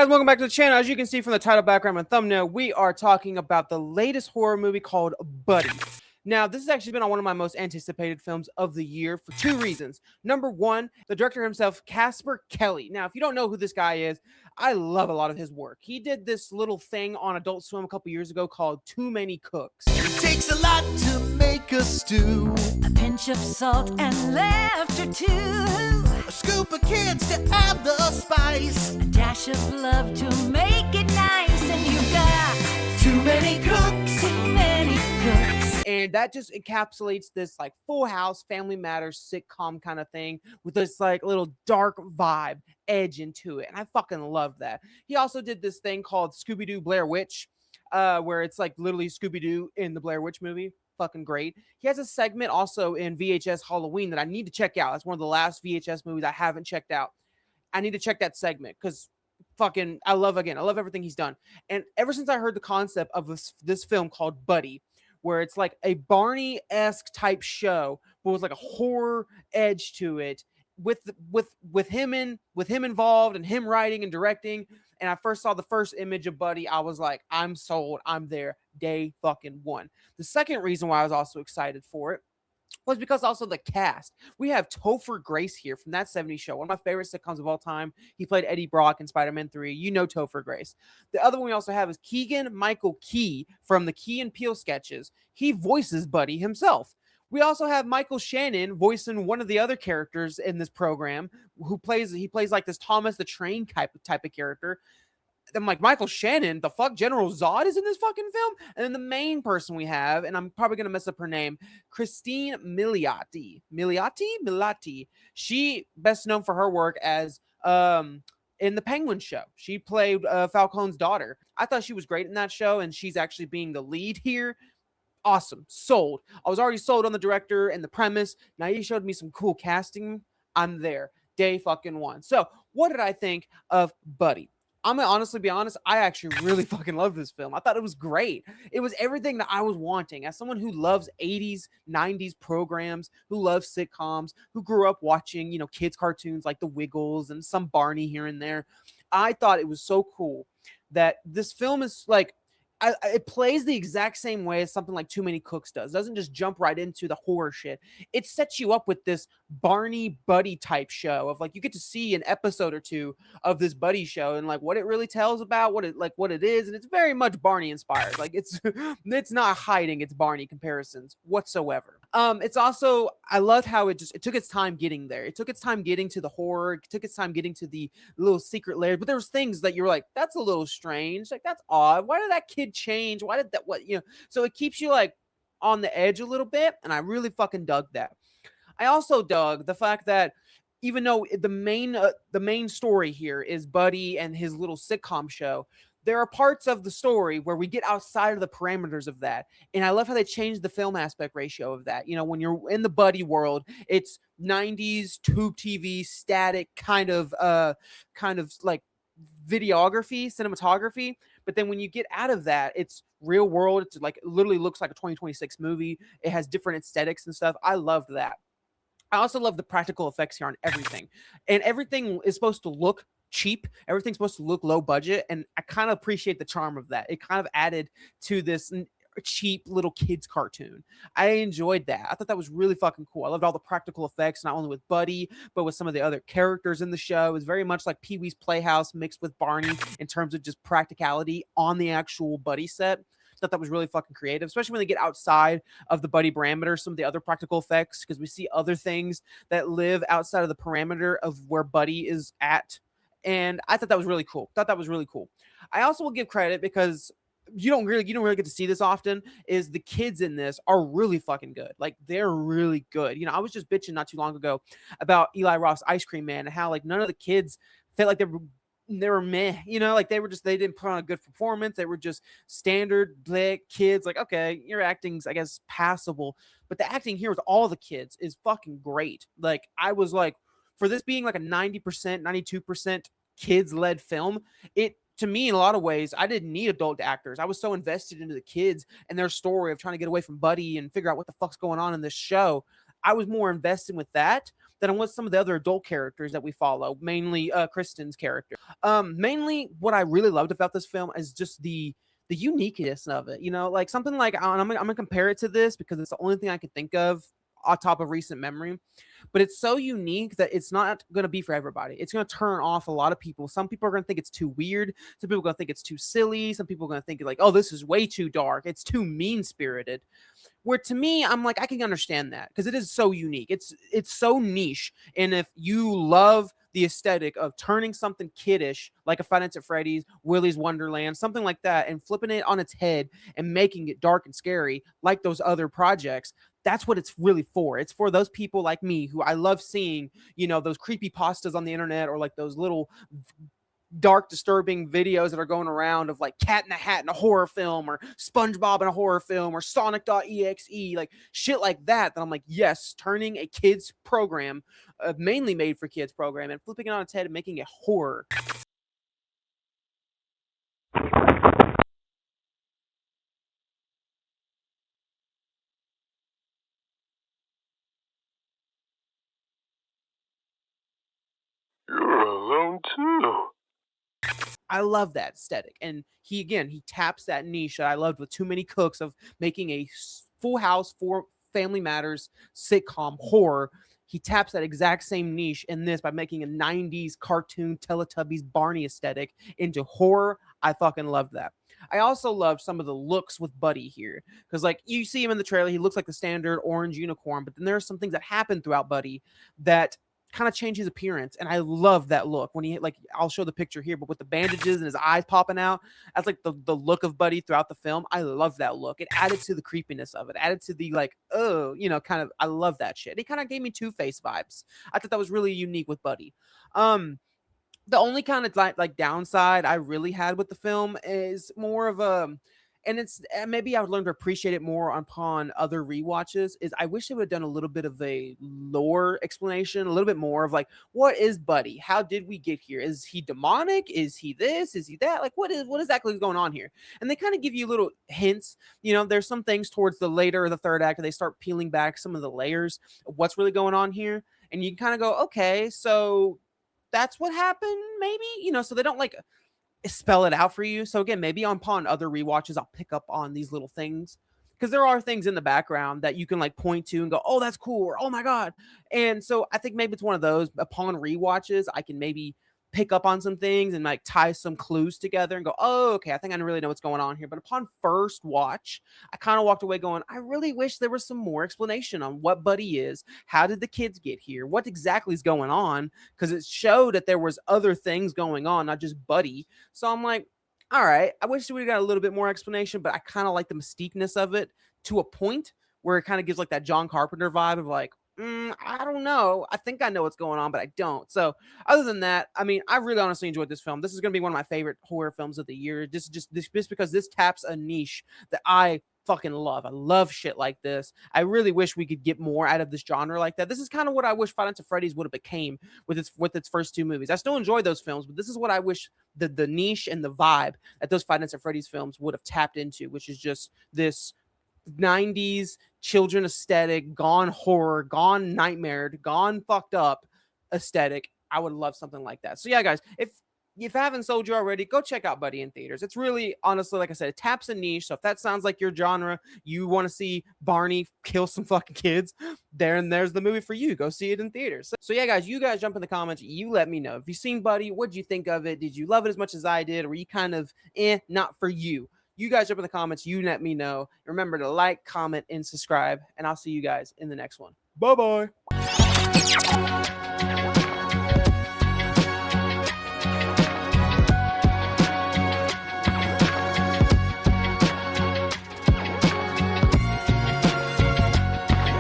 guys, welcome back to the channel. As you can see from the title, background, and thumbnail, we are talking about the latest horror movie called Buddy. Now, this has actually been on one of my most anticipated films of the year for two reasons. Number one, the director himself, Casper Kelly. Now, if you don't know who this guy is, I love a lot of his work. He did this little thing on Adult Swim a couple years ago called Too Many Cooks. It takes a lot to make a stew. A pinch of salt and laughter too. A scoop of kids to add the spice. A dash of love to make it nice. And you got Too many cooks. too many cooks. And that just encapsulates this like Full House, Family Matters sitcom kind of thing with this like little dark vibe edge into it. And I fucking love that. He also did this thing called Scooby-Doo Blair Witch, where it's like literally Scooby-Doo in the Blair Witch movie. Fucking great. He has a segment also in VHS Halloween that I need to check out. That's one of the last VHS movies I haven't checked out. I need to check that segment because fucking I love everything he's done. And ever since I heard the concept of this film called Buddy, where it's like a Barney-esque type show, but with like a horror edge to it, with him involved and him writing and directing. And I first saw the first image of Buddy, I was like, I'm sold. I'm there. Day fucking one. The second reason why I was also excited for it was because also the cast. We have Topher Grace here from That 70s Show, one of my favorite sitcoms of all time. He played Eddie Brock in Spider-Man 3. You know Topher Grace. The other one we also have is Keegan-Michael Key from the Key and Peele sketches. He voices Buddy himself. We also have Michael Shannon voicing one of the other characters in this program, he plays like this Thomas the Train type of character. I'm like, Michael Shannon, the fuck, General Zod is in this fucking film? And then the main person we have, and I'm probably going to mess up her name, Christine Milioti. She best known for her work as in the Penguin Show. She played Falcone's daughter. I thought she was great in that show, and she's actually being the lead here. Awesome. Sold. I was already sold on the director and the premise. Now you showed me some cool casting. I'm there. Day fucking one. So what did I think of Buddy? I'm gonna honestly be honest, I actually really fucking love this film. I thought it was great. It was everything that I was wanting. As someone who loves 80s, 90s programs, who loves sitcoms, who grew up watching, you know, kids' cartoons like The Wiggles and some Barney here and there, I thought it was so cool that this film is like, it plays the exact same way as something like Too Many Cooks does. It doesn't just jump right into the horror shit. It sets you up with this Barney Buddy type show of like, you get to see an episode or two of this Buddy show and like what it really tells about, what it is, and it's very much Barney inspired. Like it's not hiding its Barney comparisons whatsoever. It's also, I love how it took its time getting there. It took its time getting to the horror. It took its time getting to the little secret layer. But there was things that you're like, that's a little strange. Like that's odd. Why did that kid change? Why did that, what, you know? So it keeps you like on the edge a little bit. And I really fucking dug that. I also dug the fact that even though the main story here is Buddy and his little sitcom show, there are parts of the story where we get outside of the parameters of that. And I love how they changed the film aspect ratio of that. You know, when you're in the Buddy world, it's 90s tube TV static kind of like videography, cinematography. But then when you get out of that, it's real world. It's like, it literally looks like a 2026 movie. It has different aesthetics and stuff. I loved that. I also love the practical effects here on everything. And everything is supposed to look cheap. Everything's supposed to look low budget. And I kind of appreciate the charm of that. It kind of added to this cheap little kids cartoon. I enjoyed that. I thought that was really fucking cool. I loved all the practical effects, not only with Buddy, but with some of the other characters in the show. It was very much like Pee-wee's Playhouse mixed with Barney in terms of just practicality on the actual Buddy set. Thought that was really fucking creative, especially when they get outside of the Buddy parameter, some of the other practical effects, because we see other things that live outside of the parameter of where Buddy is at. And I thought that was really cool. I also will give credit because you don't really get to see this often, is the kids in this are really fucking good. Like they're really good. You know, I was just bitching not too long ago about Eli Roth's Ice Cream Man and how like none of the kids felt like they were meh, you know, like they didn't put on a good performance. They were just standard black kids. Like, okay, your acting's, I guess, passable, but the acting here with all the kids is fucking great. Like I was like, for this being like a 90%, 92% kids-led film, it, to me, in a lot of ways, I didn't need adult actors. I was so invested into the kids and their story of trying to get away from Buddy and figure out what the fuck's going on in this show. I was more invested with that than what some of the other adult characters that we follow, mainly Kristen's character. Mainly what I really loved about this film is just the uniqueness of it. You know, like something like I'm gonna compare it to this because it's the only thing I can think of on top of recent memory, but it's so unique that it's not going to be for everybody. It's going to turn off a lot of people. Some people are going to think it's too weird. Some people are going to think it's too silly. Some people are going to think like, oh, this is way too dark. It's too mean spirited. Where to me, I'm like, I can understand that because it is so unique. It's so niche. And if you love the aesthetic of turning something kiddish like a Five Nights at Freddy's, Willy's Wonderland, something like that, and flipping it on its head and making it dark and scary like those other projects, that's what it's really for. It's for those people like me who I love seeing, you know, those creepy pastas on the internet or like those little dark, disturbing videos that are going around of like Cat in the Hat in a horror film or SpongeBob in a horror film or Sonic.exe, like shit like that. That I'm like, yes, turning a kids program, mainly made for kids program, and flipping it on its head and making it horror. You're alone too. I love that aesthetic. And he taps that niche that I loved with Too Many Cooks of making a full house for Family Matters sitcom horror. He taps that exact same niche in this by making a 90s cartoon Teletubbies Barney aesthetic into horror. I fucking loved that. I also loved some of the looks with Buddy here because, like, you see him in the trailer, he looks like the standard orange unicorn, but then there are some things that happen throughout Buddy that kind of change his appearance, and I love that look when he, like, I'll show the picture here, but with the bandages and his eyes popping out, that's like the look of Buddy throughout the film. I love that look. It added to the creepiness of it, added to the like, oh, you know, kind of, I love that shit. It kind of gave me Two-Face vibes. I thought that was really unique with Buddy. The only kind of like downside I really had with the film is more of a, and it's maybe I would learn to appreciate it more upon other rewatches, is I wish they would have done a little bit of a lore explanation, a little bit more of like, what is Buddy? How did we get here? Is he demonic? Is he this? Is he that? Like, what exactly going on here? And they kind of give you little hints. You know, there's some things towards the later or the third act, and they start peeling back some of the layers of what's really going on here. And you kind of go, okay, so that's what happened, maybe, you know, so they don't like spell it out for you. So again, maybe upon other rewatches, I'll pick up on these little things because there are things in the background that you can like point to and go, oh, that's cool, or oh my god. And so I think maybe it's one of those, upon rewatches, I can maybe pick up on some things and like tie some clues together and go, oh, okay, I think I really know what's going on here. But upon first watch, I kind of walked away going, I really wish there was some more explanation on what Buddy is. How did the kids get here? What exactly is going on? Because it showed that there was other things going on, not just Buddy. So I'm like, all right, I wish we got a little bit more explanation, but I kind of like the mystiqueness of it to a point where it kind of gives like that John Carpenter vibe of like, I don't know. I think I know what's going on, but I don't. So other than that, I mean, I really honestly enjoyed this film. This is going to be one of my favorite horror films of the year. Just because this taps a niche that I fucking love. I love shit like this. I really wish we could get more out of this genre like that. This is kind of what I wish Five Nights at Freddy's would have became with its first two movies. I still enjoy those films, but this is what I wish the niche and the vibe that those Five Nights at Freddy's films would have tapped into, which is just this 90s children aesthetic, gone horror, gone nightmare, gone fucked up aesthetic. I would love something like that. So yeah, guys, if I haven't sold you already, go check out Buddy in theaters. It's really, honestly, like I said, it taps a niche. So if that sounds like your genre, you want to see Barney kill some fucking kids, there's the movie for you. Go see it in theaters. So yeah, guys, you guys jump in the comments. You let me know. If you've seen Buddy, what'd you think of it? Did you love it as much as I did? Or were you kind of, not for you? You guys jump in the comments. You let me know. Remember to like, comment, and subscribe. And I'll see you guys in the next one. Bye-bye.